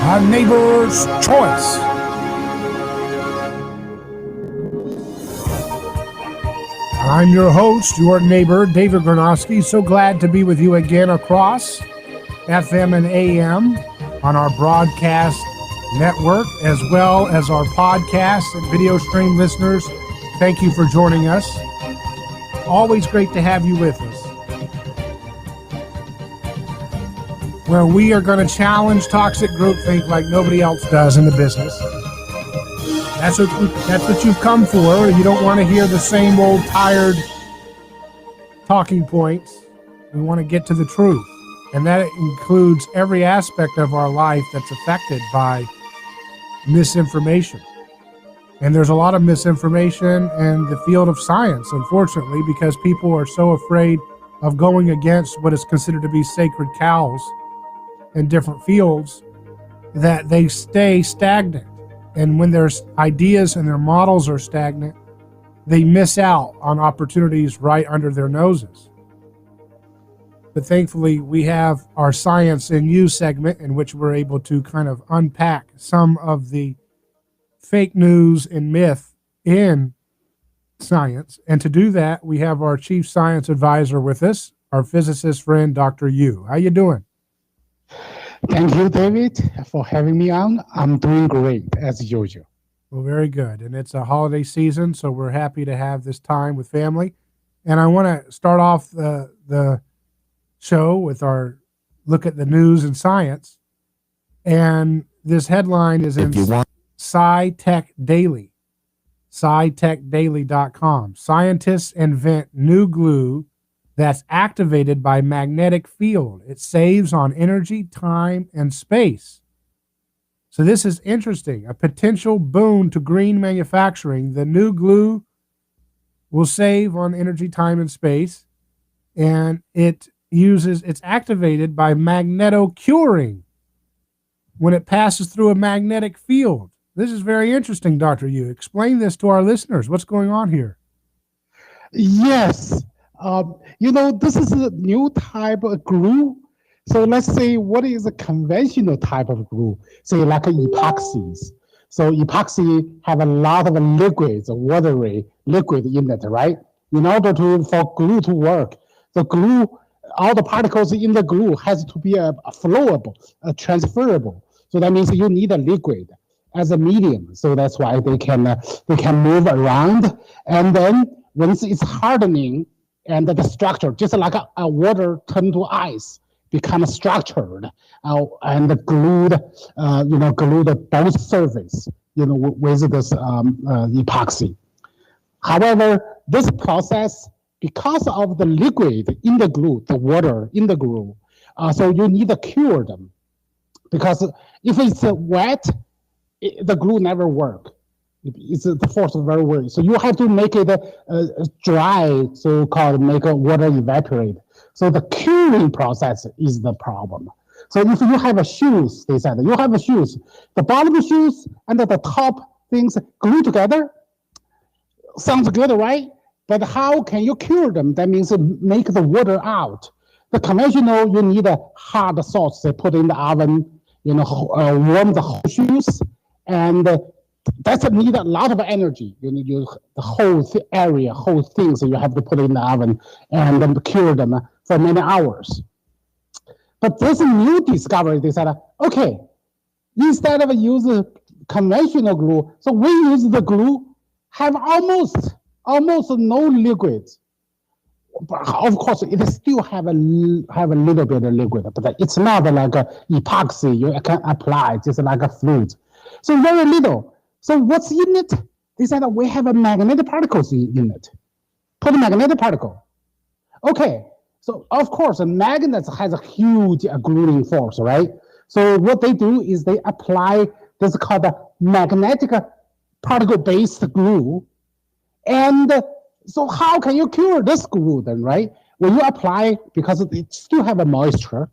A neighbor's choice. I'm your host, your neighbor, David Granosky. So glad to be with you again across FM and AM on our broadcast network, as well as our podcast and video stream listeners. Thank you for joining us. Always great to have you with us, where we are going to challenge toxic groupthink like nobody else does in the business. That's what you've come for. You don't want to hear the same old tired talking points. We want to get to the truth. And that includes every aspect of our life that's affected by misinformation. And there's a lot of misinformation in the field of science, unfortunately, because people are so afraid of going against what is considered to be sacred cows in different fields that they stay stagnant. And when their ideas and their models are stagnant, they miss out on opportunities right under their noses. But thankfully, we have our Science in You segment in which we're able to kind of unpack some of the fake news and myth in science. And to do that, we have our chief science advisor with us, our physicist friend, Dr. Yu. How you doing? Thank you, David, for having me on. I'm doing great, as usual. Well, very good. And it's a holiday season, so we're happy to have this time with family. And I want to start off the show with our look at the news and science. And this headline is in SciTech Daily, SciTechDaily.com. Scientists invent new glue that's activated by magnetic field. It saves on energy, time, and space. So this is interesting. A potential boon to green manufacturing. The new glue will save on energy, time, and space. And it's activated by magnetocuring when it passes through a magnetic field. This is very interesting, Dr. Yu. Explain this to our listeners. What's going on here? Yes. This is a new type of glue. So let's say, what is a conventional type of glue? Say like epoxies. So epoxy have a lot of liquids, watery liquid in it, right? In order for glue to work, the glue, all the particles in the glue has to be flowable, transferable. So that means you need a liquid as a medium. So that's why they can move around. And then once it's hardening, and the structure, just like a water turned to ice, becomes structured and glued both surface, with this epoxy. However, this process, because of the liquid in the glue, the water in the glue, so you need to cure them, because if it's wet, the glue never works. It's the force of very weak. So you have to make it dry, so-called make water evaporate. So the curing process is the problem. So if you have shoes, they said, you have shoes, the bottom shoes and the top things glue together, sounds good, right? But how can you cure them? That means make the water out. The conventional, you need a hard sauce they put in the oven, warm the whole shoes, and that's need a lot of energy. You need the whole area, whole things you have to put in the oven and then cure them for many hours. But this new discovery, they said, okay, instead of using conventional glue, so we use the glue have almost no liquids. But of course, it still have a little bit of liquid, but it's not like a epoxy you can apply just like a fluid. So very little. So what's in it? They said we have a magnetic particles in it. Put a magnetic particle. Okay, so of course, a magnet has a huge gluing force, right? So what they do is they apply this called a magnetic particle-based glue. And so how can you cure this glue then, right? When you apply, because it still have a moisture,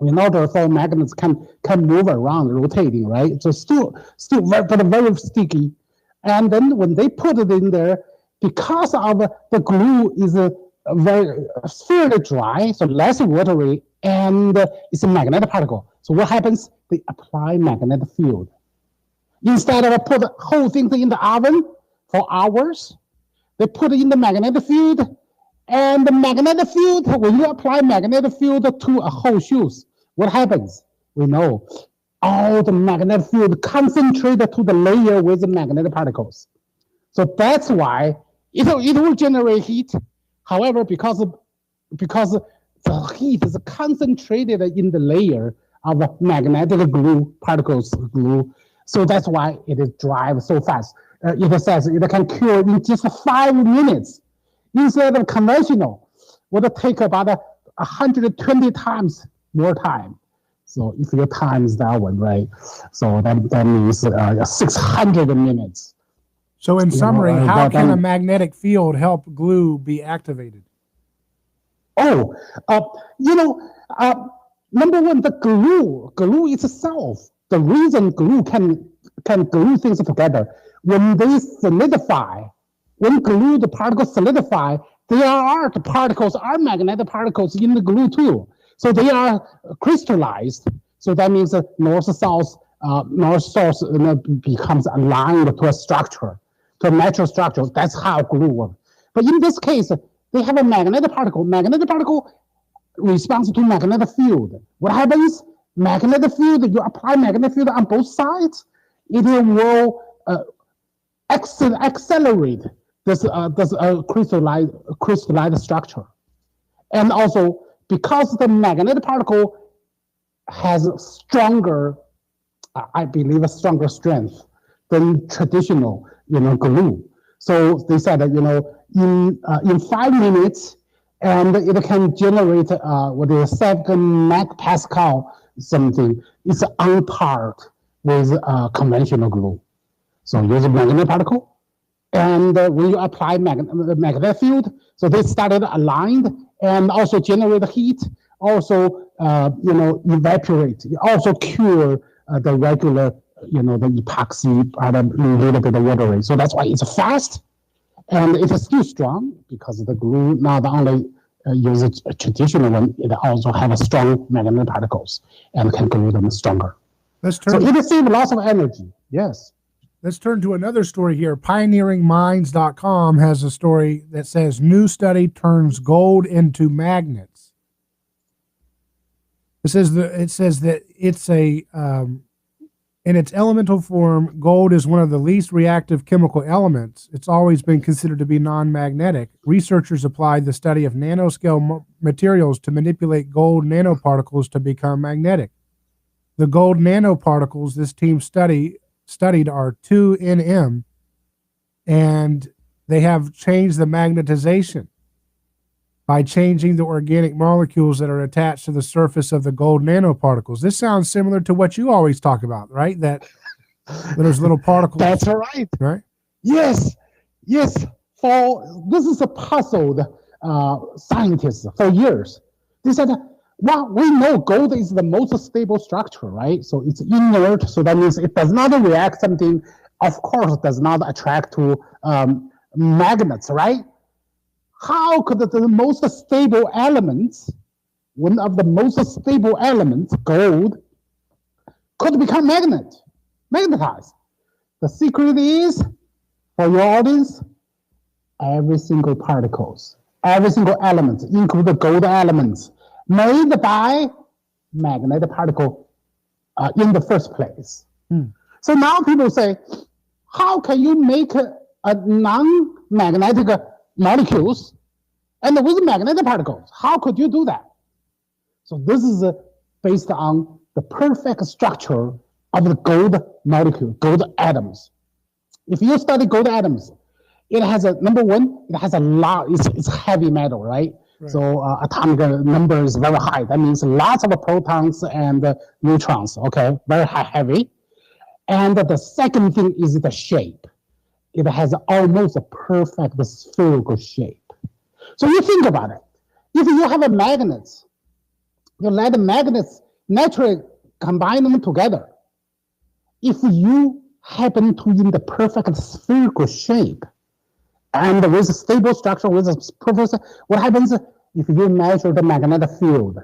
in order for magnets can move around, rotating, right? So still very sticky. And then when they put it in there, because of the glue is very fairly dry, so less watery, and it's a magnetic particle. So what happens? They apply magnetic field. Instead of put the whole thing in the oven for hours, they put it in the magnetic field. And the magnetic field, when you apply magnetic field to a whole shoes, what happens? We know all the magnetic field concentrated to the layer with the magnetic particles. So that's why it will generate heat. However, because the heat is concentrated in the layer of magnetic glue, particles glue, so that's why it drives so fast. It says it can cure in just 5 minutes. Instead of conventional, would take about 120 times more time. So if you times that one, right? So that means 600 minutes. So in summary, how can a magnetic field help glue be activated? Oh, number one, the glue itself. The reason glue can glue things together, when they solidify, when glue the particles solidify, the particles are magnetic particles in the glue too. So they are crystallized. So that means north-south becomes aligned to a structure, to a natural structure. That's how glue works. But in this case, they have a magnetic particle. Magnetic particle responds to magnetic field. What happens? Magnetic field, you apply magnetic field on both sides, it will accelerate this crystallized structure. And also, because the magnetic particle has stronger, I believe, a stronger strength than traditional, glue. So they said that, in 5 minutes, and it can generate what is 7 megapascal something. It's on par with conventional glue. So use a magnetic particle, and when you apply magnetic field, so they started aligned and also generate heat, also evaporate, also cure the regular, the epoxy part of a little bit of water. So that's why it's fast, and it is still strong because the glue not only use a traditional one, it also have a strong magnetic particles and can glue them stronger. So it saves lots of energy. Yes. Let's turn to another story here. PioneeringMinds.com has a story that says new study turns gold into magnets. It says that it's in its elemental form, gold is one of the least reactive chemical elements. It's always been considered to be non-magnetic. Researchers applied the study of nanoscale materials to manipulate gold nanoparticles to become magnetic. The gold nanoparticles this team studied are 2nm, and they have changed the magnetization by changing the organic molecules that are attached to the surface of the gold nanoparticles. This sounds similar to what you always talk about, right? That there's little particles. That's right. Right? Yes. This is a puzzled scientists for years. They said, well, we know gold is the most stable structure, right? So it's inert, so that means it does not react something, of course, does not attract to magnets, right? How could the most stable elements, one of the most stable elements, gold, could become magnetized? The secret is, for your audience, every single particles, every single element, including the gold elements, made by magnetic particle in the first place. So now people say, how can you make a non-magnetic molecules and with magnetic particles? How could you do that? So this is based on the perfect structure of the gold molecule, gold atoms. If you study gold atoms, it has number one, it has a lot, it's heavy metal, right? So atomic number is very high. That means lots of protons and neutrons, okay? Very high, heavy. And the second thing is the shape. It has almost a perfect spherical shape. So you think about it. If you have a magnet, you let the magnets naturally combine them together. If you happen to in the perfect spherical shape, and with a stable structure, with a perfect, what happens if you measure the magnetic field?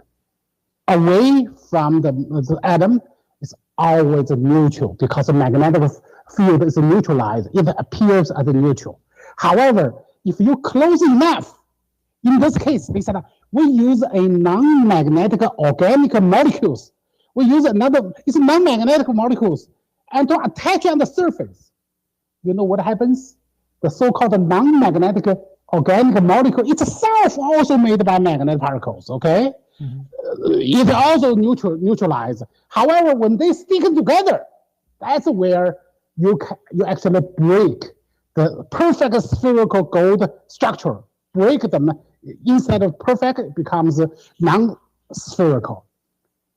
away from the atom is always neutral because the magnetic field is neutralized. It appears as a neutral. However, if you close enough, in this case, they said we use a non-magnetic organic molecules. We use it's non-magnetic molecules and to attach on the surface. You know what happens? The so-called non-magnetic organic molecule itself also made by magnetic particles, okay? Mm-hmm. It also neutralized. However, when they stick together, that's where you actually break the perfect spherical gold structure. Break them. Instead of perfect, it becomes non-spherical.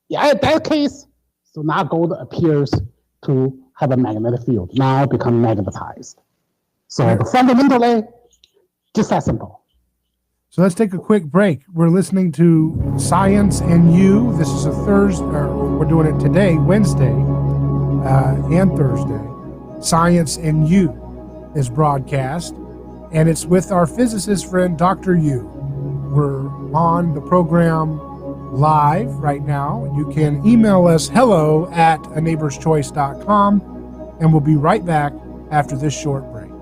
Yeah, in that case, so now gold appears to have a magnetic field. Now become magnetized. So fundamentally, just that simple. So let's take a quick break. We're listening to Science and You. This is a Thursday, we're doing it today, Wednesday and Thursday. Science and You is broadcast, and it's with our physicist friend, Dr. Yu. We're on the program live right now. You can email us hello@aneighborschoice.com, and we'll be right back after this short break.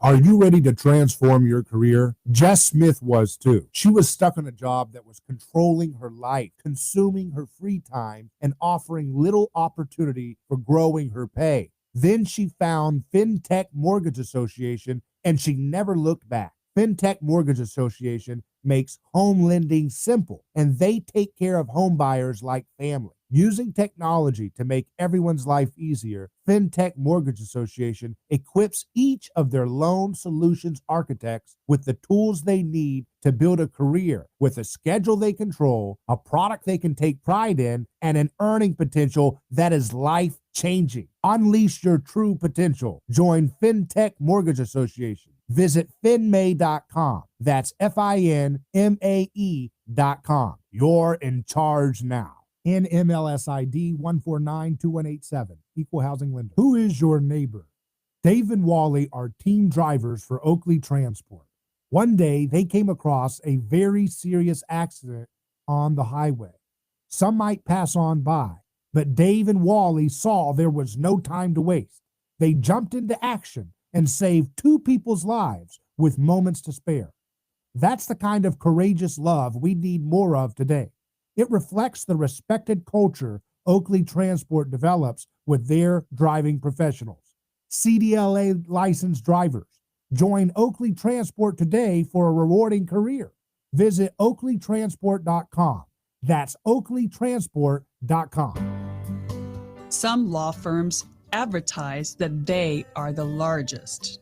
Are you ready to transform your career? Jess Smith was too. She was stuck in a job that was controlling her life, consuming her free time, and offering little opportunity for growing her pay. Then she found FinTech Mortgage Association, and she never looked back. FinTech Mortgage Association makes home lending simple, and they take care of home buyers like family. Using technology to make everyone's life easier, FinTech Mortgage Association equips each of their loan solutions architects with the tools they need to build a career with a schedule they control, a product they can take pride in, and an earning potential that is life-changing. Unleash your true potential. Join FinTech Mortgage Association. Visit finmay.com. That's FINMAE.com. You're in charge now. NMLS ID 1492187, Equal Housing Lender. Who is your neighbor? Dave and Wally are team drivers for Oakley Transport. One day, they came across a very serious accident on the highway. Some might pass on by, but Dave and Wally saw there was no time to waste. They jumped into action and saved two people's lives with moments to spare. That's the kind of courageous love we need more of today. It reflects the respected culture Oakley Transport develops with their driving professionals. CDLA licensed drivers. Join Oakley Transport today for a rewarding career. Visit oakleytransport.com. That's oakleytransport.com. Some law firms advertise that they are the largest.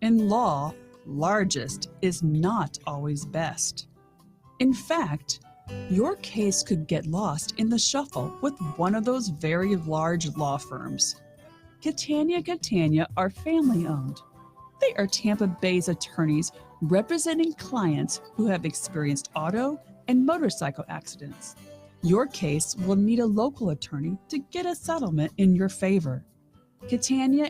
In law, largest is not always best. In fact, your case could get lost in the shuffle with one of those very large law firms. Catania are family-owned. They are Tampa Bay's attorneys representing clients who have experienced auto and motorcycle accidents. Your case will need a local attorney to get a settlement in your favor. Catania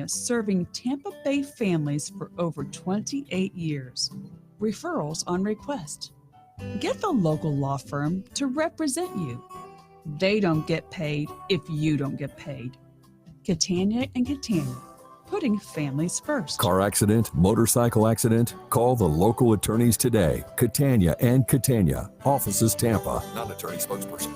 serving Tampa Bay families for over 28 years. Referrals on request. Get the local law firm to represent you. They don't get paid if you don't get paid. Catania, putting families first. Car accident, motorcycle accident? Call the local attorneys today. Catania, offices Tampa. Not attorney spokesperson.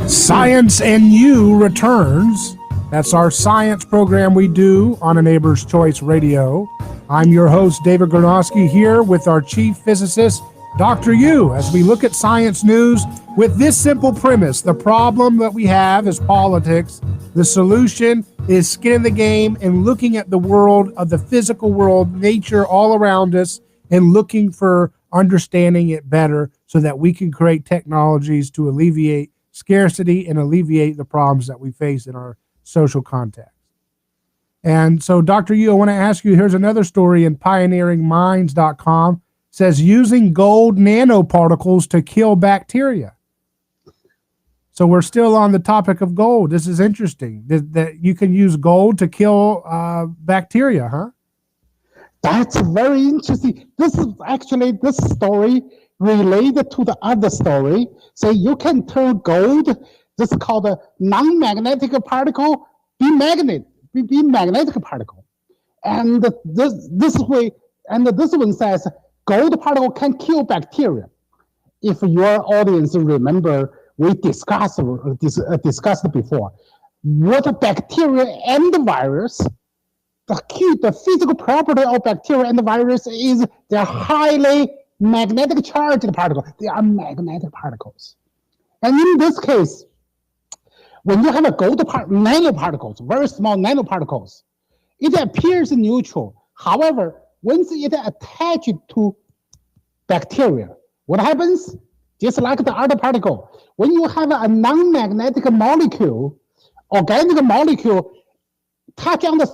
Science and You returns. That's our science program we do on A Neighbor's Choice Radio. I'm your host, David Gronowski, here with our chief physicist, Dr. Yu, as we look at science news with this simple premise. The problem that we have is politics. The solution is skin in the game and looking at the world of the physical world, nature all around us, and looking for understanding it better so that we can create technologies to alleviate scarcity and alleviate the problems that we face in our social context. And so, Dr. Yu, I want to ask you, here's another story in pioneeringminds.com, says using gold nanoparticles to kill bacteria. So we're still on the topic of gold. This is interesting that you can use gold to kill bacteria, huh? That's very interesting. This story related to the other story. So you can turn gold, this is called a non-magnetic particle, be magnetic particle. And this way, and this one says gold particle can kill bacteria. If your audience remember, we discussed before, what a bacteria and the virus, the physical property of bacteria and the virus is they're highly magnetic charged particles. They are magnetic particles. And in this case, when you have a gold nanoparticles, very small nanoparticles, it appears neutral. However, once it attaches to bacteria, what happens? Just like the other particle, when you have a non-magnetic molecule, organic molecule, touch on the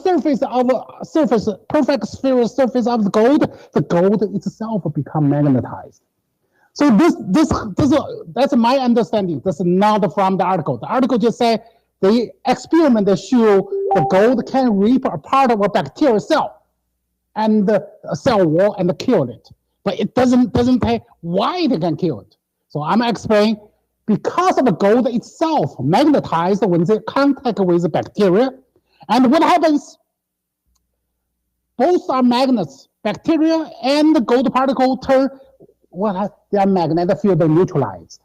perfect spherical surface of the gold itself become magnetized. So that's my understanding. This is not from the article. The article just said the experiment show the gold can rip a part of a bacterial cell and the cell wall and kill it. But it doesn't say why they can kill it. So I'm explaining because of the gold itself magnetized when they contact with the bacteria. And what happens? Both are magnets. Bacteria and the gold particle turn their magnetic field neutralized.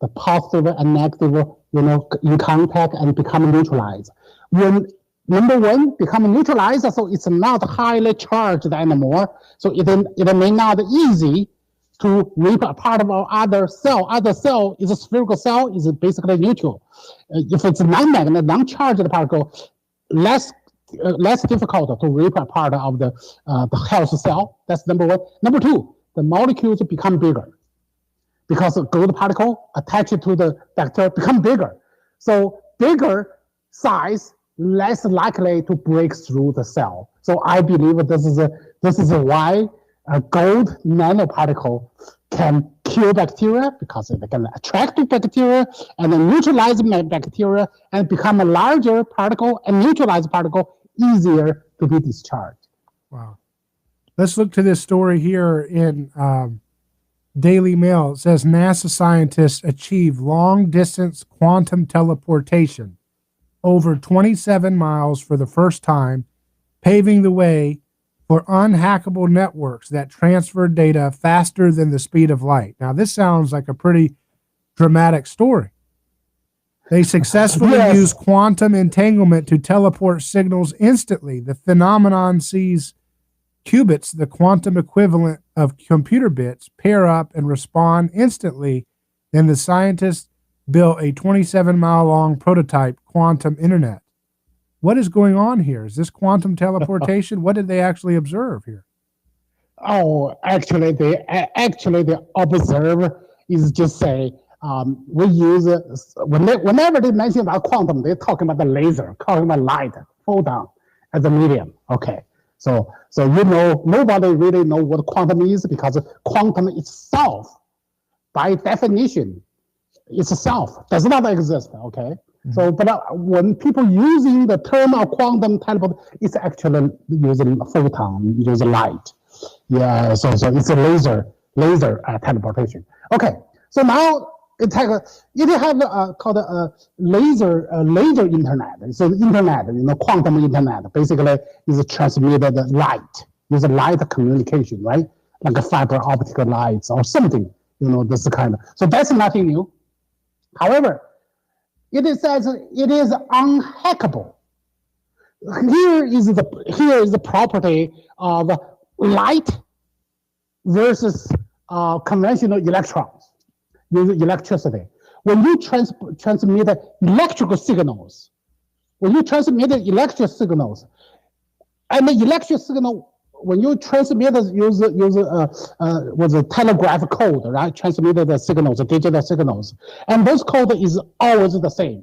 The positive and negative, in contact and become neutralized. When number one become neutralized, so it's not highly charged anymore. So it may not easy to rip a part of our other cell. Other cell is a spherical cell, is basically neutral. If it's non-magnet, non-charged particle, less difficult to rip a part of the health cell. That's number one. Number two, the molecules become bigger because the gold particle attached to the bacteria become bigger. So bigger size, less likely to break through the cell. So I believe this is why a gold nanoparticle can kill bacteria because it can attract to bacteria and then neutralize bacteria and become a larger particle and neutralized particle easier to be discharged. Wow. Let's look to this story here in Daily Mail. It says NASA scientists achieve long-distance quantum teleportation over 27 miles for the first time, paving the way for unhackable networks that transfer data faster than the speed of light. Now, this sounds like a pretty dramatic story. They successfully use quantum entanglement to teleport signals instantly. The phenomenon sees qubits, the quantum equivalent of computer bits, pair up and respond instantly. Then the scientists built a 27-mile-long prototype quantum internet. What is going on here? Is this quantum teleportation? What did they actually observe here? Oh, actually, they observe is just say we use whenever they mention about quantum, they're talking about the laser, talking about light, photon as a medium. Okay, so nobody really know what quantum is because quantum itself, by definition, itself does not exist. Okay. So, but when people using the term of quantum teleport, it's actually using photon, using light. Yeah, so it's a laser teleportation. Okay, so now it have called a laser internet. So the internet, quantum internet, basically is transmitted light, use light communication, right? Like a fiber optic lights or something, this kind of. So that's nothing new. However, it says it is unhackable. Here is the property of light versus conventional electrons, using electricity. When you transmit electrical signals, and the electric signal when you transmit use was a telegraph code, right? Transmitted the signals, the digital signals, and those code is always the same.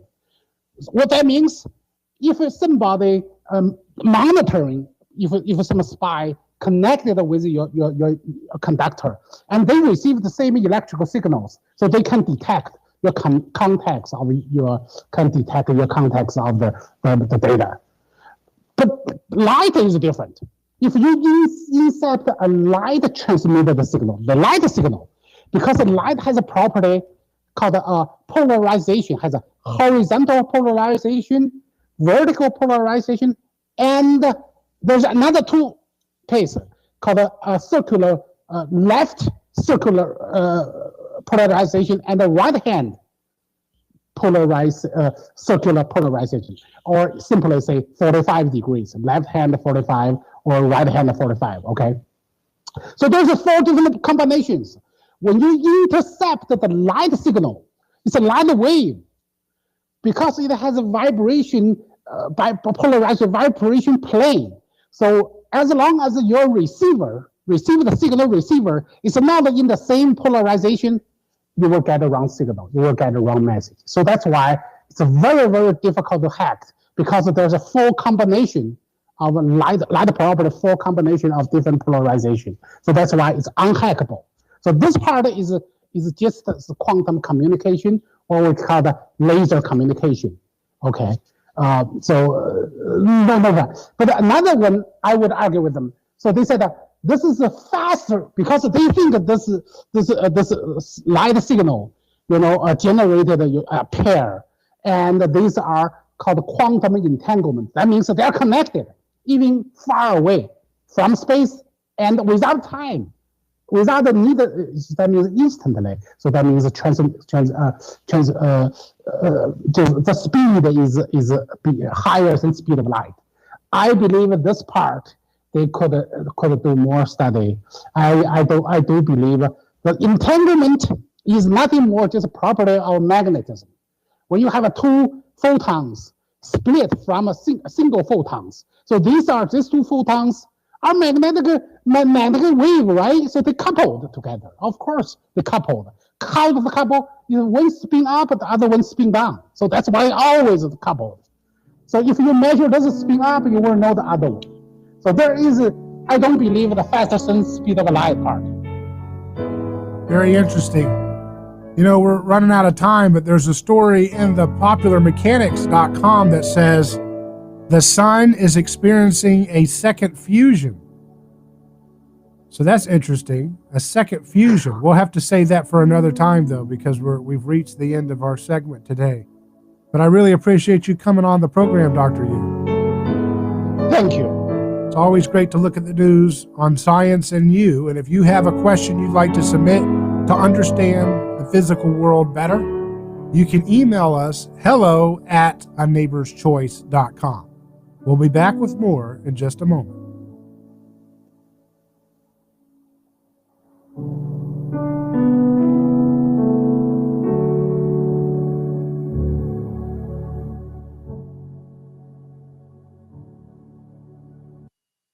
What that means, if somebody monitoring, if some spy connected with your conductor, and they receive the same electrical signals, so they can detect your contacts of the data. But light is different. If you insert a light transmitted signal, because the light has a property called polarization, has a horizontal polarization, vertical polarization, and there's another two case called a circular left circular polarization and a right hand circular polarization, or simply say 45 degrees, left hand 45 or right hand 45, okay? So there's 4 different combinations. When you intercept the light signal, it's a light wave, because it has a vibration, polarized vibration plane. So as long as your receiver is not in the same polarization, you will get a wrong signal. You will get a wrong message. So that's why it's a very, very difficult to hack, because there's a full combination of light property, full combination of different polarization. So that's why it's unhackable. So this part is just the quantum communication, or we call the laser communication. Okay. No. But another one, I would argue with them. So they said that this is a faster, because they think that this light signal, generated a pair, and these are called quantum entanglement. That means that they are connected, even far away from space and without time, without the need. That means instantly. So that means the speed is higher than speed of light. I believe this part they could do more study. I do believe that entanglement is nothing more just a property of magnetism. When you have 2 photons split from a single photons, so these 2 photons are magnetic wave, right? So they coupled together. Of course, they coupled. How does the couple? One spin up, the other one spin down. So that's why always coupled. So if you measure this spin up, you will know the other one. So there is, I don't believe the fastest speed of light part. Very interesting. We're running out of time, but there's a story in the popularmechanics.com that says the sun is experiencing a second fusion. So that's interesting, a second fusion. We'll have to save that for another time, though, because we've reached the end of our segment today. But I really appreciate you coming on the program, Dr. Yu. Thank you. It's always great to look at the news on science and you. And if you have a question you'd like to submit to understand the physical world better, you can email us hello@aneighborschoice.com. We'll be back with more in just a moment.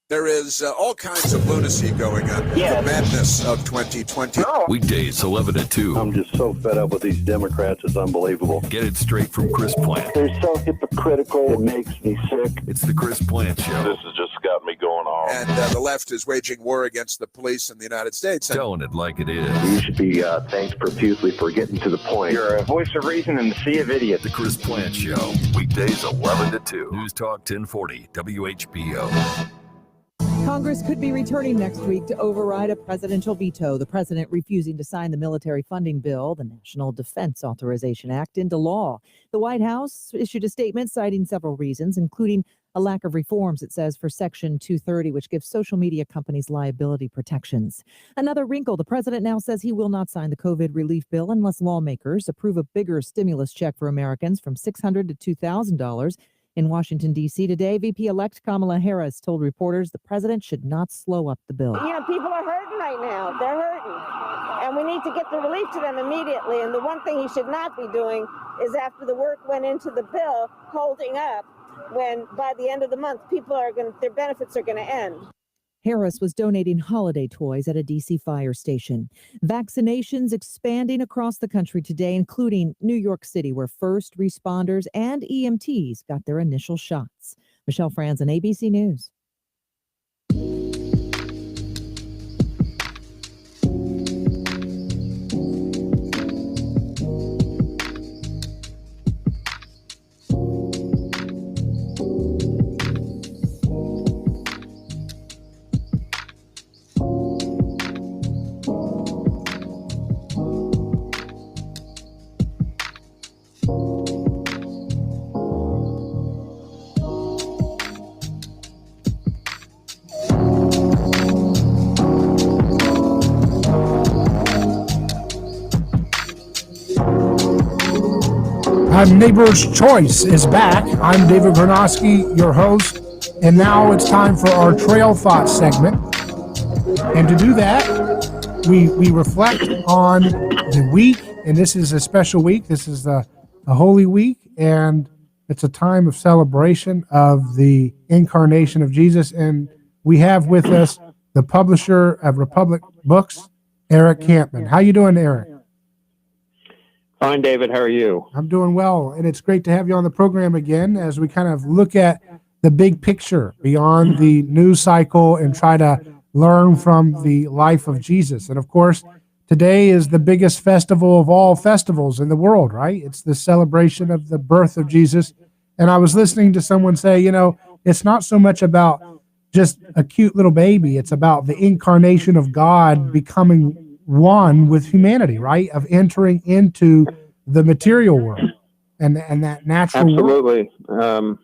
There is all kinds of lunacy going on. The madness of 2020. Weekdays 11 to 2. I'm just so fed up with these Democrats. It's unbelievable. Get it straight from Chris Plant. They're so hypocritical. It makes me sick. It's the Chris Plant Show. This has just got me going on. And the left is waging war against the police in the United States. Telling it like it is. You should be thanked profusely for getting to the point. You're a voice of reason in the sea of idiots. The Chris Plant Show. Weekdays 11 to 2. News Talk 1040 WHBO. Congress could be returning next week to override a presidential veto, the president refusing to sign the military funding bill, the National Defense Authorization Act, into law. The White House issued a statement citing several reasons, including a lack of reforms, it says, for Section 230, which gives social media companies liability protections. Another wrinkle, the president now says he will not sign the COVID relief bill unless lawmakers approve a bigger stimulus check for Americans from $600 to $2,000. In Washington, D.C. today, VP-elect Kamala Harris told reporters the president should not slow up the bill. People are hurting right now. They're hurting. And we need to get the relief to them immediately. And the one thing he should not be doing is, after the work went into the bill, holding up when by the end of the month, their benefits are going to end. Harris was donating holiday toys at a D.C. fire station. Vaccinations expanding across the country today, including New York City, where first responders and EMTs got their initial shots. Michelle Franzen, ABC News. Neighbor's Choice is back. I'm David Gornosky, your host, and now it's time for our Trail Thoughts segment. And to do that, we reflect on the week, and this is a special week. This is the Holy Week, and it's a time of celebration of the incarnation of Jesus. And we have with us the publisher of Republic Books, Eric Kampman. How you doing, Eric? Fine, David. How are you? I'm doing well, and it's great to have you on the program again as we kind of look at the big picture beyond the news cycle and try to learn from the life of Jesus. And of course, today is the biggest festival of all festivals in the world, right? It's the celebration of the birth of Jesus. And I was listening to someone say, you know, it's not so much about just a cute little baby. It's about the incarnation of God becoming one with humanity, right? Of entering into the material world and that natural Absolutely. world.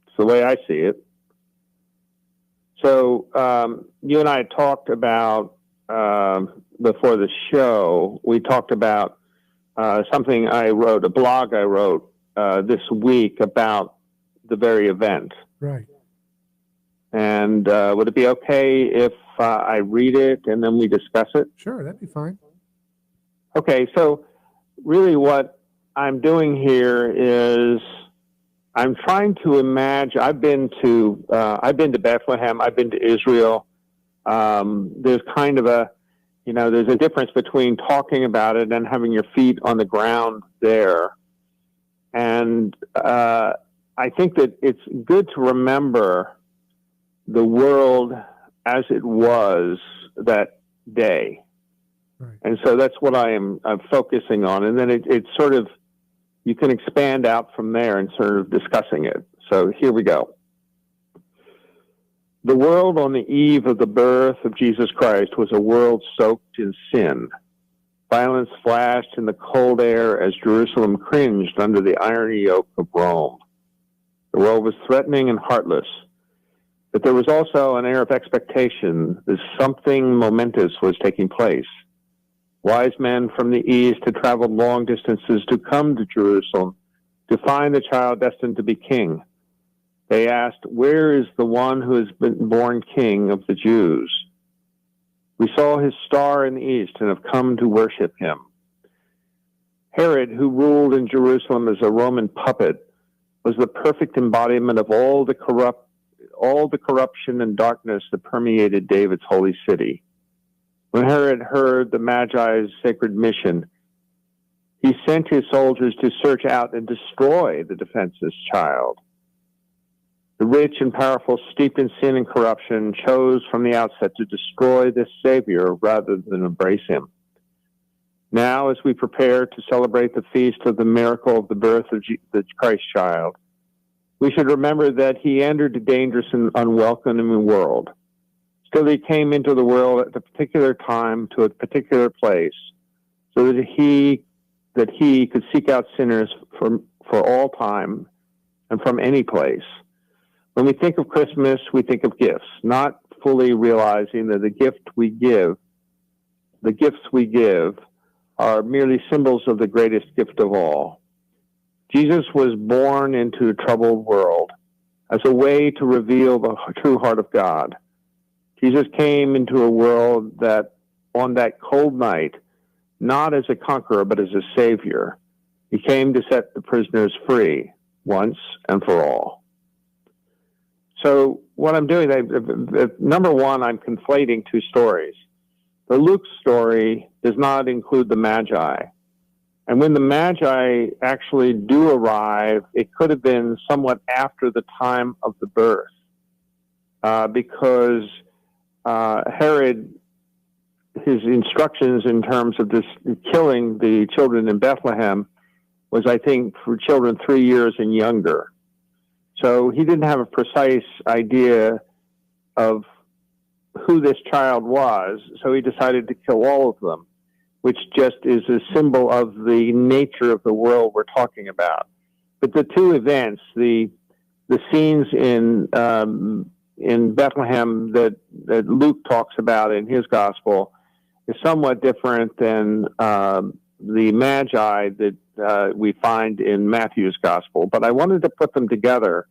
It's the way I see it. So you and I talked about, before the show, we talked about something I wrote, a blog I wrote this week about the very event. Right. And would it be okay if I read it and then we discuss it? Sure, that'd be fine. Okay, so really what I'm doing here is I'm trying to imagine. I've been to Bethlehem. I've been to Israel. There's kind of there's a difference between talking about it and having your feet on the ground there. And I think that it's good to remember the world as it was that day. Right. And so that's what I'm focusing on. And then it sort of, you can expand out from there and sort of discussing it. So here we go. The world on the eve of the birth of Jesus Christ was a world soaked in sin. Violence flashed in the cold air as Jerusalem cringed under the iron yoke of Rome. The world was threatening and heartless. But there was also an air of expectation that something momentous was taking place. Wise men from the east had traveled long distances to come to Jerusalem to find the child destined to be king. They asked, "Where is the one who has been born king of the Jews? We saw his star in the east and have come to worship him." Herod, who ruled in Jerusalem as a Roman puppet, was the perfect embodiment of all the corruption and darkness that permeated David's holy city. When Herod heard the Magi's sacred mission, he sent his soldiers to search out and destroy the defenseless child. The rich and powerful, steeped in sin and corruption, chose from the outset to destroy this Savior rather than embrace him. Now, as we prepare to celebrate the feast of the miracle of the birth of the Christ child, we should remember that he entered a dangerous and unwelcoming world. Still, he came into the world at a particular time to a particular place, so that he could seek out sinners for all time and from any place. When we think of Christmas, we think of gifts, not fully realizing that the gifts we give are merely symbols of the greatest gift of all. Jesus was born into a troubled world as a way to reveal the true heart of God. Jesus came into a world that on that cold night, not as a conqueror, but as a savior, he came to set the prisoners free once and for all. So what I'm doing, number one, I'm conflating two stories. The Luke story does not include the Magi. And when the Magi actually do arrive, it could have been somewhat after the time of the birth, because Herod, his instructions in terms of this killing the children in Bethlehem was, I think, for children 3 years and younger. So he didn't have a precise idea of who this child was, so he decided to kill all of them, which just is a symbol of the nature of the world we're talking about. But the two events, the scenes in Bethlehem that Luke talks about in his gospel, is somewhat different than the Magi that we find in Matthew's gospel. But I wanted to put them together,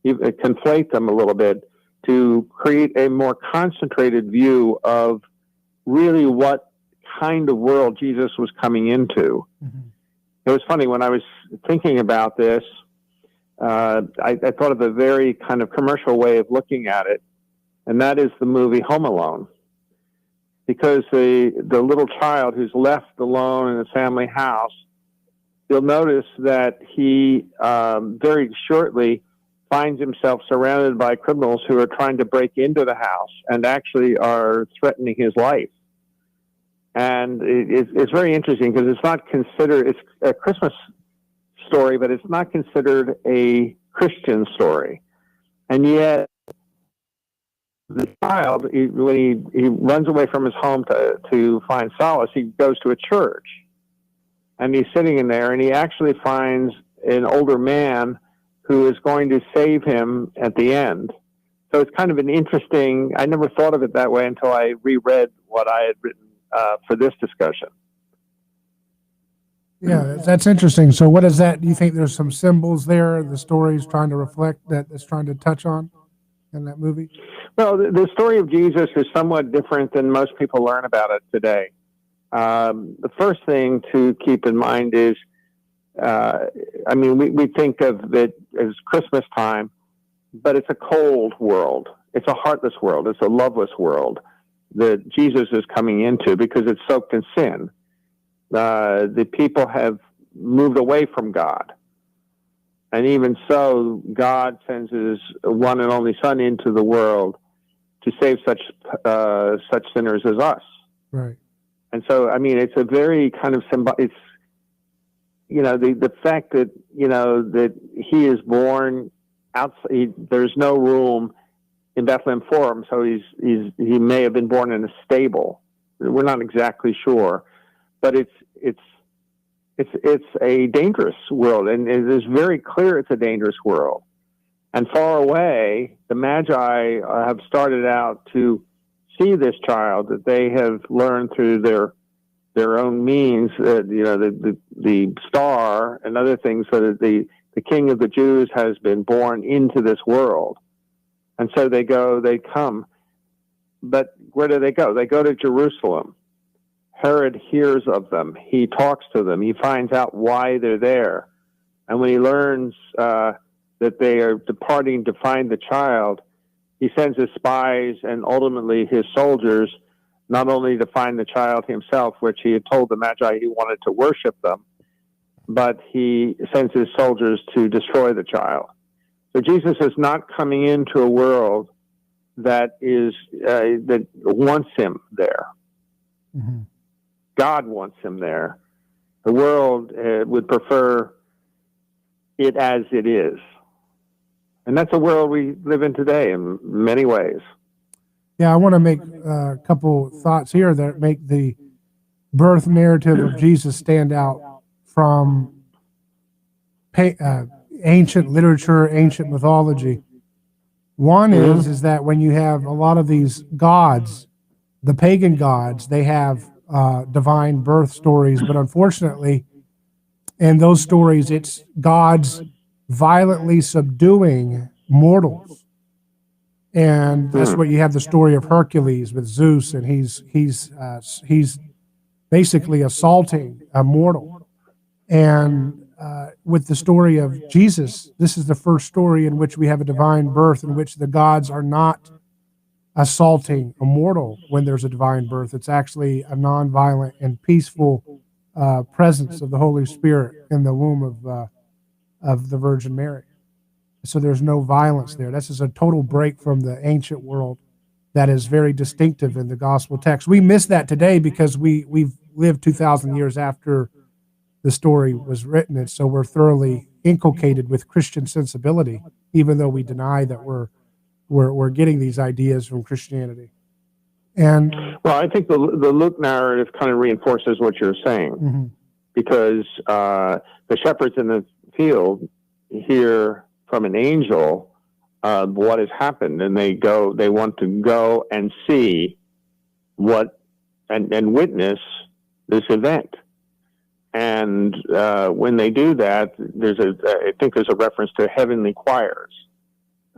conflate them a little bit, to create a more concentrated view of really what kind of world Jesus was coming into. Mm-hmm. It was funny, when I was thinking about this, I thought of a very kind of commercial way of looking at it, and that is the movie Home Alone. Because the little child who's left alone in a family house, you'll notice that he very shortly finds himself surrounded by criminals who are trying to break into the house and actually are threatening his life. And it's very interesting because it's not considered, it's a Christmas story, but it's not considered a Christian story. And yet, the child, when he runs away from his home to find solace, he goes to a church. And he's sitting in there, and he actually finds an older man who is going to save him at the end. So it's kind of an interesting, I never thought of it that way until I reread what I had written for this discussion. Yeah, that's interesting. So what is that? Do you think there's some symbols there the story's trying to reflect, that's trying to touch on in that movie? Well, the story of Jesus is somewhat different than most people learn about it today. The first thing to keep in mind is, we think of it as Christmas time, but it's a cold world. It's a heartless world. It's a loveless world that Jesus is coming into because it's soaked in sin. The people have moved away from God. And even so, God sends his one and only Son into the world to save such sinners as us. Right. And so, it's a very kind of it's, the fact that, that he is born outside, there's no room in Bethlehem for him. So he may have been born in a stable. We're not exactly sure, but it's a dangerous world, and it is very clear it's a dangerous world. And far away, the Magi have started out to see this child that they have learned through their own means, the star and other things, so that the King of the Jews has been born into this world. And so they come. But where do they go? They go to Jerusalem. Herod hears of them. He talks to them. He finds out why they're there. And when he learns that they are departing to find the child, he sends his spies and ultimately his soldiers, not only to find the child himself, which he had told the Magi he wanted to worship them, but he sends his soldiers to destroy the child. So Jesus is not coming into a world that wants him there. Mm-hmm. God wants him there. The world would prefer it as it is. And that's a world we live in today in many ways. Yeah, I want to make a couple thoughts here that make the birth narrative of Jesus stand out from ancient literature, ancient mythology. One is that when you have a lot of these gods, the pagan gods, they have divine birth stories, but unfortunately, in those stories, it's gods violently subduing mortals. And that's what you have the story of Hercules with Zeus, and he's basically assaulting a mortal. And with the story of Jesus, this is the first story in which we have a divine birth, in which the gods are not assaulting a mortal when there's a divine birth. It's actually a nonviolent and peaceful presence of the Holy Spirit in the womb of the Virgin Mary. So there's no violence there. This is a total break from the ancient world that is very distinctive in the gospel text. We miss that today because we've lived 2,000 years after the story was written, and so we're thoroughly inculcated with Christian sensibility, even though we deny that we're getting these ideas from Christianity. And well, I think the Luke narrative kind of reinforces what you're saying, because the shepherds in the field hear from an angel what has happened, and they want to go and see what and witness this event. And when they do that, I think there's a reference to heavenly choirs,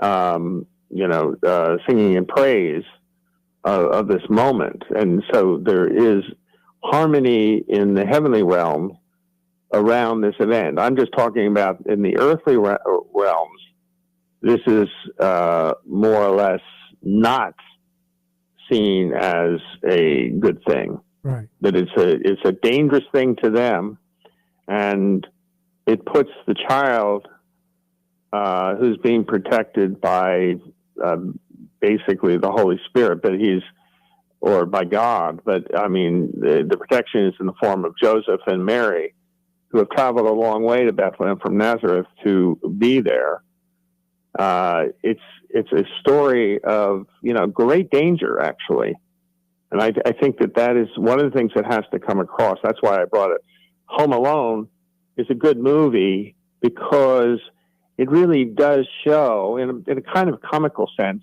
singing in praise of this moment. And so there is harmony in the heavenly realm around this event. I'm just talking about in the earthly realms. This is more or less not seen as a good thing. Right. That it's a dangerous thing to them, and it puts the child who's being protected by basically the Holy Spirit, or by God. But I mean, the protection is in the form of Joseph and Mary, who have traveled a long way to Bethlehem from Nazareth to be there. It's a story of great danger, actually. And I think that is one of the things that has to come across. That's why I brought it. Home Alone is a good movie because it really does show, in a kind of comical sense,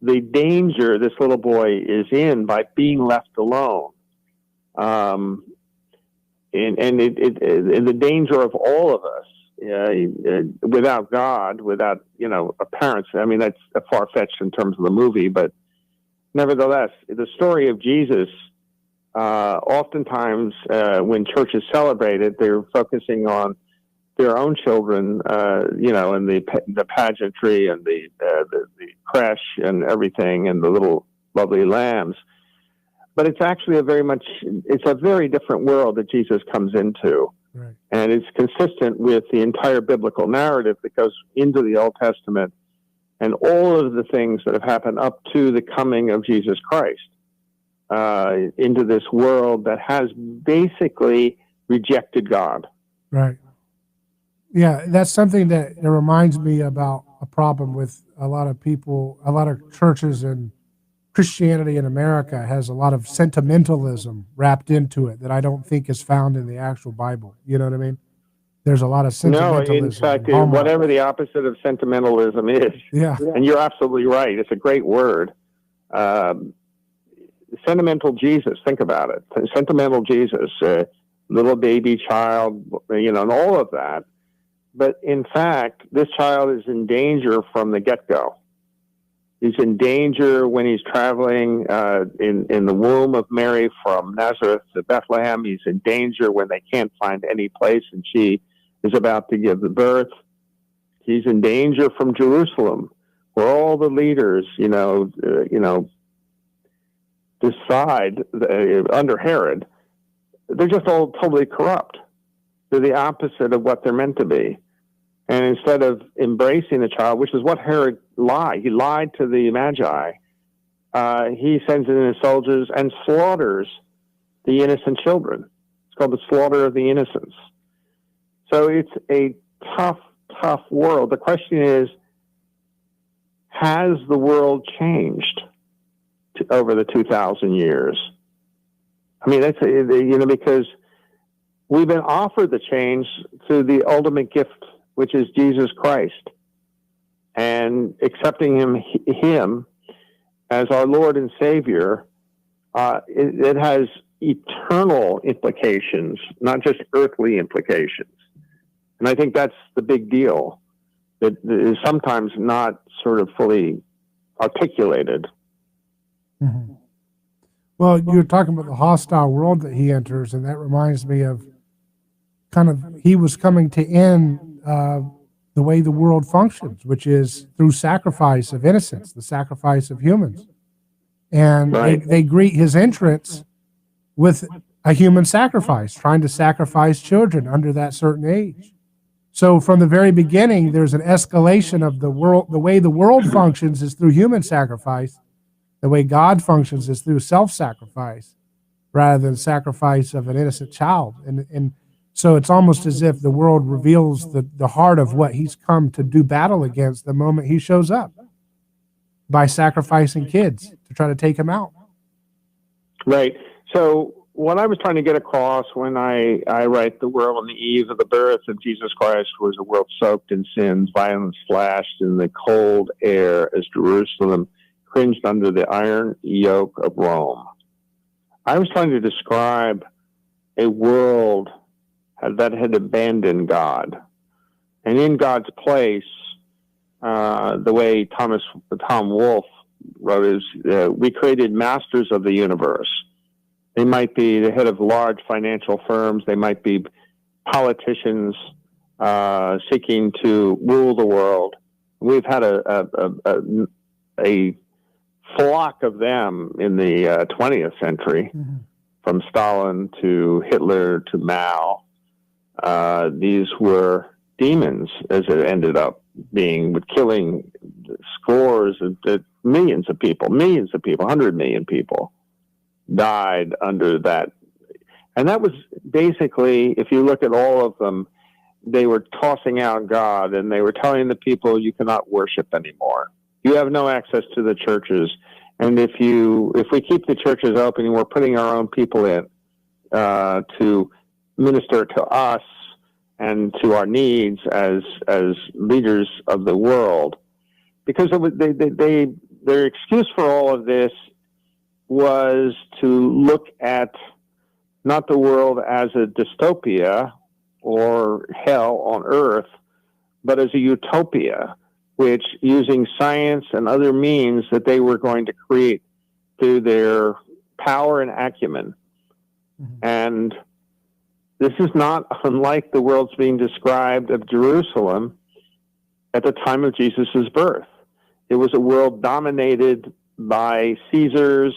the danger this little boy is in by being left alone. And the danger of all of us, without God, without, a parents. I mean, that's far-fetched in terms of the movie, but nevertheless, the story of Jesus, oftentimes when churches celebrate it, they're focusing on their own children, and the pageantry and the creche and everything, and the little lovely lambs. But it's actually a very different world that Jesus comes into. Right. And it's consistent with the entire biblical narrative that goes into the Old Testament and all of the things that have happened up to the coming of Jesus Christ into this world that has basically rejected God. Right. Yeah, that's something that reminds me about a problem with a lot of people, a lot of churches, and Christianity in America has a lot of sentimentalism wrapped into it that I don't think is found in the actual Bible. You know what I mean? There's a lot of sentimentalism. No, in fact, whatever the opposite of sentimentalism is. Yeah. And you're absolutely right. It's a great word. Sentimental Jesus, think about it. Sentimental Jesus, little baby child, and all of that. But in fact, this child is in danger from the get-go. He's in danger when he's traveling in the womb of Mary from Nazareth to Bethlehem. He's in danger when they can't find any place and she is about to give the birth. He's in danger from Jerusalem, where all the leaders, decide under Herod, they're just all totally corrupt. They're the opposite of what they're meant to be. And instead of embracing the child, which is what Herod lied, he lied to the Magi, he sends in his soldiers and slaughters the innocent children. It's called the slaughter of the innocents. So it's a tough, tough world. The question is, has the world changed over the 2,000 years? I mean, that's, because we've been offered the change through the ultimate gift, which is Jesus Christ, and accepting him as our Lord and Savior. It has eternal implications, not just earthly implications. And I think that's the big deal that is sometimes not sort of fully articulated. Mm-hmm. Well, you're talking about the hostile world that he enters, and that reminds me of he was coming to end the way the world functions, which is through sacrifice of innocence, the sacrifice of humans. And they greet his entrance with a human sacrifice, trying to sacrifice children under that certain age. So from the very beginning, there's an escalation of the world. The way the world functions is through human sacrifice. The way God functions is through self-sacrifice rather than sacrifice of an innocent child. And so it's almost as if the world reveals the heart of what he's come to do battle against the moment he shows up, by sacrificing kids to try to take him out. Right. So what I was trying to get across when I write the world on the eve of the birth of Jesus Christ was a world soaked in sins, violence flashed in the cold air as Jerusalem cringed under the iron yoke of Rome. I was trying to describe a world that had abandoned God. And in God's place, the way Tom Wolfe wrote is, we created masters of the universe. They might be the head of large financial firms. They might be politicians seeking to rule the world. We've had a flock of them in the 20th century, from Stalin to Hitler to Mao. These were demons, as it ended up being, with killing scores of millions of people, 100 million people died under that. And that was basically, if you look at all of them, they were tossing out God, and they were telling the people, you cannot worship anymore. You have no access to the churches. And if we keep the churches open, we're putting our own people in to minister to us and to our needs as leaders of the world. Because their excuse for all of this was to look at not the world as a dystopia or hell on earth, but as a utopia, which, using science and other means that they were going to create through their power and acumen. And this is not unlike the world's being described of Jerusalem at the time of Jesus' birth. It was a world dominated by Caesars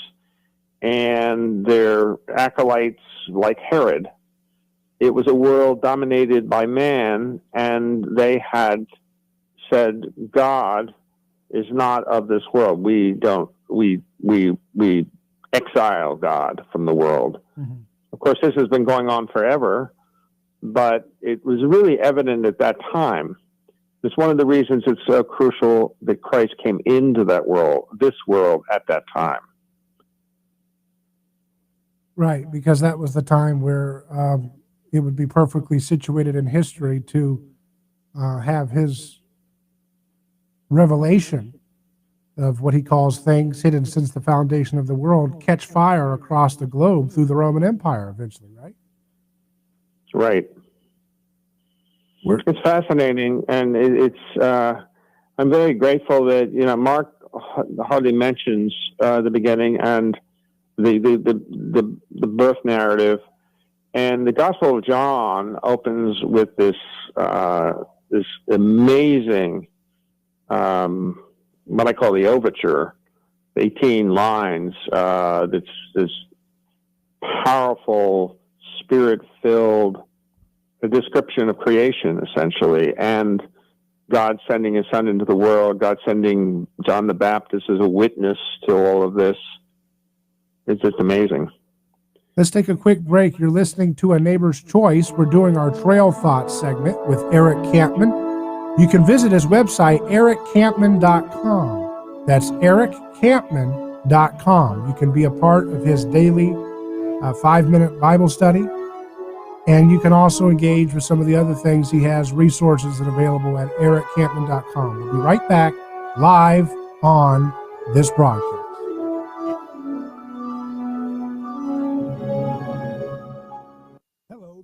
and their acolytes like Herod. It was a world dominated by man, and they had said, God is not of this world. We exile God from the world. Of course, this has been going on forever, but it was really evident at that time. It's one of the reasons it's so crucial that Christ came into that world, this world, at that time. Right, because that was the time where it would be perfectly situated in history to have his revelation of what he calls things hidden since the foundation of the world catch fire across the globe through the Roman Empire eventually, right? Right. It's fascinating, and I'm very grateful that, Mark hardly mentions the beginning and the birth narrative, and the Gospel of John opens with this amazing what I call the overture, 18 lines. That's this powerful, spirit-filled description of creation, essentially, and God sending his son into the world, God sending John the Baptist as a witness to all of this. It's just amazing. Let's take a quick break. You're listening to A Neighbor's Choice. We're doing our Trail Thoughts segment with Eric Kampman. You can visit his website, erickampman.com. That's erickampman.com. You can be a part of his daily 5-minute Bible study. And you can also engage with some of the other things he has, resources that are available at erickampman.com. We'll be right back live on this broadcast.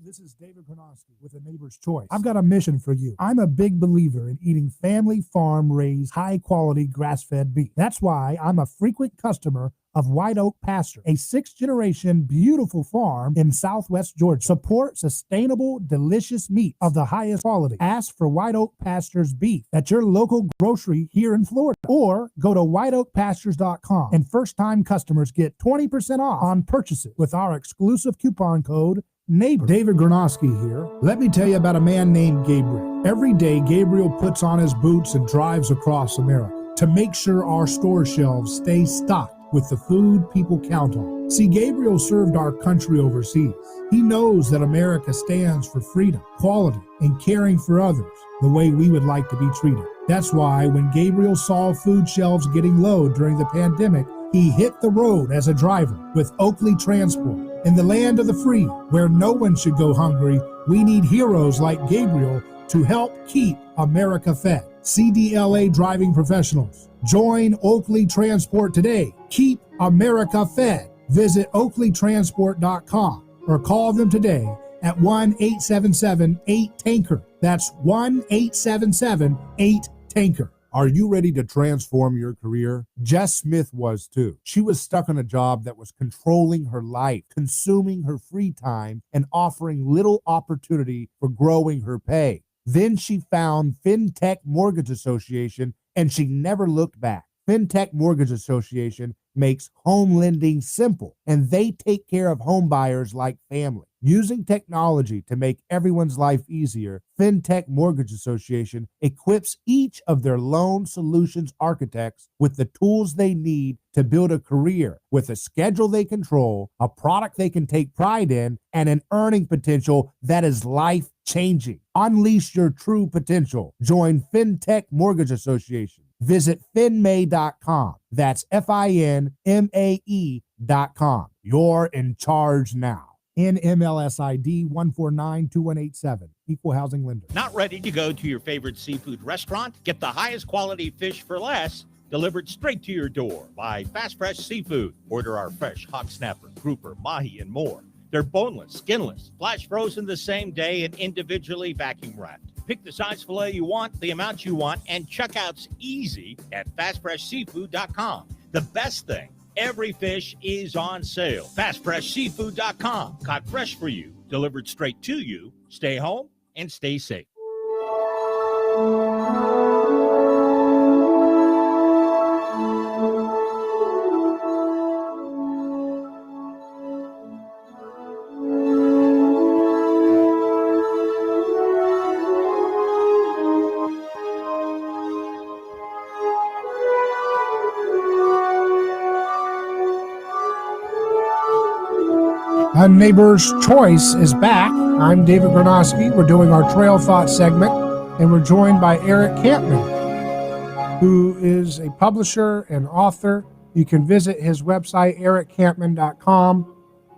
This is David Konoski with A Neighbor's Choice. I've got a mission for you. I'm a big believer in eating family farm-raised, high-quality, grass-fed beef. That's why I'm a frequent customer of White Oak Pasture, a 6th-generation beautiful farm in southwest Georgia. Support sustainable, delicious meat of the highest quality. Ask for White Oak Pastures beef at your local grocery here in Florida, or go to whiteoakpastures.com, and first-time customers get 20% off on purchases with our exclusive coupon code NEIGHBOR. David Granosky here. Let me tell you about a man named Gabriel. Every day, Gabriel puts on his boots and drives across America to make sure our store shelves stay stocked with the food people count on. See, Gabriel served our country overseas. He knows that America stands for freedom, quality, and caring for others the way we would like to be treated. That's why when Gabriel saw food shelves getting low during the pandemic, he hit the road as a driver with Oakley Transport. In the land of the free, where no one should go hungry, we need heroes like Gabriel to help keep America fed. CDLA driving professionals. Join Oakley Transport today. Keep America fed. Visit oakleytransport.com or call them today at 1-877-8-TANKER. That's 1-877-8-TANKER. Are you ready to transform your career? Jess Smith was too. She was stuck in a job that was controlling her life, consuming her free time, and offering little opportunity for growing her pay. Then she found FinTech Mortgage Association, and she never looked back. FinTech Mortgage Association makes home lending simple, and they take care of home buyers like family. Using technology to make everyone's life easier, FinTech Mortgage Association equips each of their loan solutions architects with the tools they need to build a career with a schedule they control, a product they can take pride in, and an earning potential that is life-changing. Unleash your true potential. Join FinTech Mortgage Association. Visit finmay.com. That's FINMAE.com. You're in charge now. NMLS ID 1492187. Equal housing lender. Not ready to go to your favorite seafood restaurant? Get the highest quality fish for less delivered straight to your door by Fast Fresh Seafood. Order our fresh hog snapper, grouper, mahi, and more. They're boneless, skinless, flash frozen the same day, and individually vacuum wrapped. Pick the size filet you want, the amount you want, and checkout's easy at fastfreshseafood.com. The best thing, every fish is on sale. FastFreshSeafood.com. Caught fresh for you, delivered straight to you. Stay home and stay safe. Neighbor's Choice is back. I'm David Granosky. We're doing our Trail Thought segment, and we're joined by Eric Kampman, who is a publisher and author. You can visit his website, erickampman.com,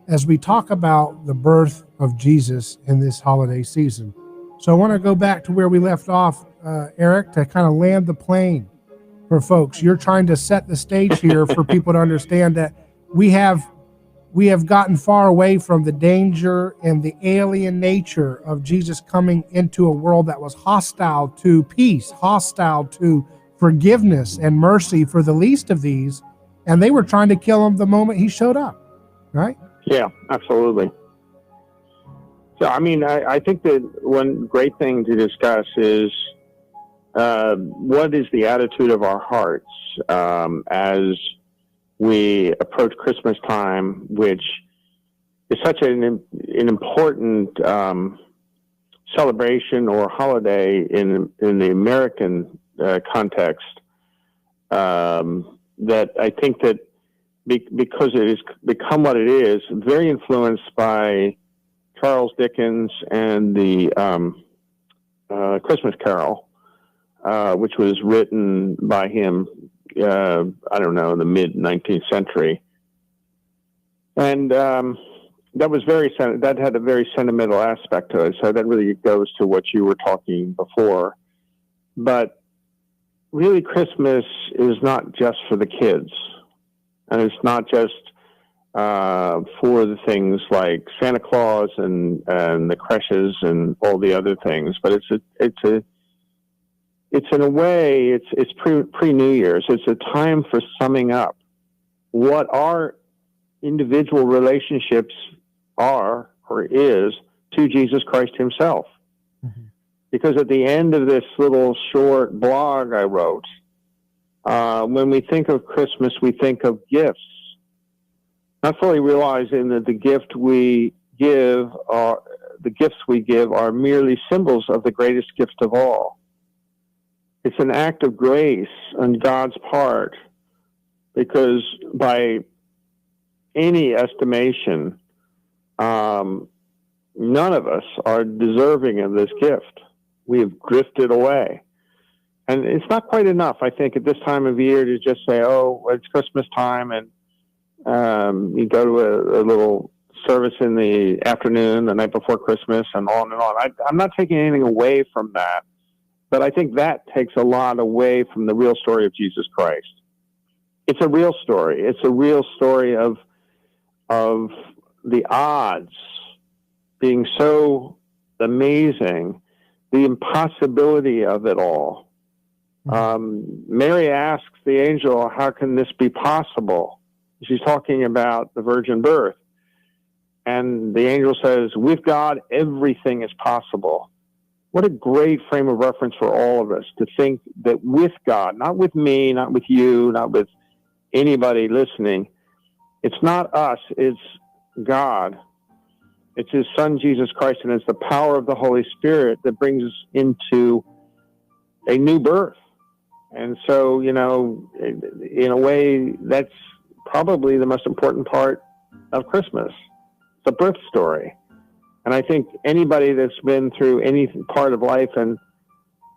as we talk about the birth of Jesus in this holiday season. So I want to go back to where we left off, Eric, to kind of land the plane for folks. You're trying to set the stage here for people to understand that we have gotten far away from the danger and the alien nature of Jesus coming into a world that was hostile to peace, hostile to forgiveness and mercy for the least of these. And they were trying to kill him the moment he showed up, right? Yeah, absolutely. So, I mean, I think that one great thing to discuss is what is the attitude of our hearts as we approach Christmas time, which is such an important celebration or holiday in the American context, that I think that because it has become what it is, very influenced by Charles Dickens and the Christmas Carol, which was written by him I don't know, in the mid-19th century. And that had a very sentimental aspect to it. So that really goes to what you were talking before. But really, Christmas is not just for the kids. And it's not just for the things like Santa Claus and the creches and all the other things. But it's in a way, it's pre-New Year's. It's a time for summing up what our individual relationships are or is to Jesus Christ himself. Mm-hmm. Because at the end of this little short blog I wrote, when we think of Christmas, we think of gifts, not fully realizing that the gifts we give are merely symbols of the greatest gift of all. It's an act of grace on God's part, because by any estimation, none of us are deserving of this gift. We have drifted away. And it's not quite enough, I think, at this time of year to just say, oh, it's Christmas time, and you go to a little service in the afternoon, the night before Christmas, and on and on. I'm not taking anything away from that, but I think that takes a lot away from the real story of Jesus Christ. It's a real story. It's a real story of the odds being so amazing, the impossibility of it all. Mary asks the angel, how can this be possible? She's talking about the virgin birth. And the angel says, with God, everything is possible. What a great frame of reference for all of us to think that with God, not with me, not with you, not with anybody listening, it's not us, it's God. It's his son, Jesus Christ, and it's the power of the Holy Spirit that brings us into a new birth. And so, in a way, that's probably the most important part of Christmas, the birth story. And I think anybody that's been through any part of life and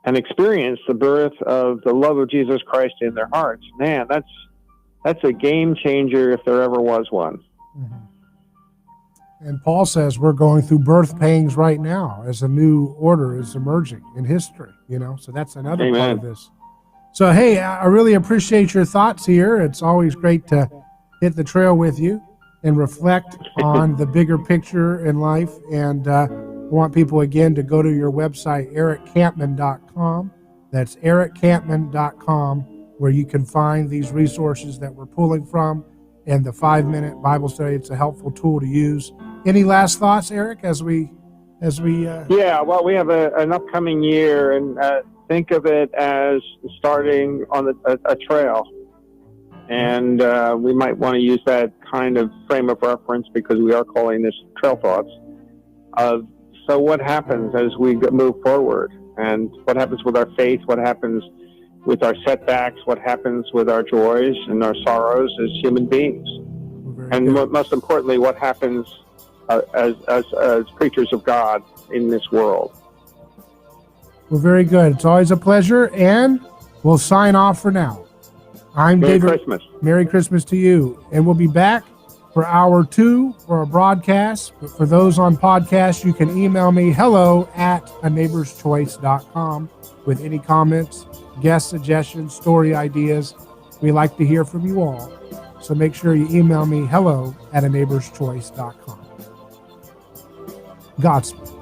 experienced the birth of the love of Jesus Christ in their hearts, man, that's a game changer if there ever was one. Mm-hmm. And Paul says we're going through birth pangs right now as a new order is emerging in history, so that's another Amen. part of this. So, hey, I really appreciate your thoughts here. It's always great to hit the trail with you and reflect on the bigger picture in life. And I want people, again, to go to your website, erickampman.com. That's erickampman.com, where you can find these resources that we're pulling from and the 5-minute Bible study. It's a helpful tool to use. Any last thoughts, Eric, as we Yeah, well, we have an upcoming year, and think of it as starting on a trail. And we might want to use that kind of frame of reference because we are calling this Trail Thoughts. So what happens as we move forward? And what happens with our faith? What happens with our setbacks? What happens with our joys and our sorrows as human beings? And most importantly, what happens as creatures of God in this world? Well, very good. It's always a pleasure, and we'll sign off for now. I'm Merry David. Christmas. Merry Christmas to you. And we'll be back for hour 2 for our broadcast. But for those on podcast, you can email me hello@aneighborschoice.com with any comments, guest suggestions, story ideas. We like to hear from you all. So make sure you email me hello@aneighborschoice.com. Godspeed.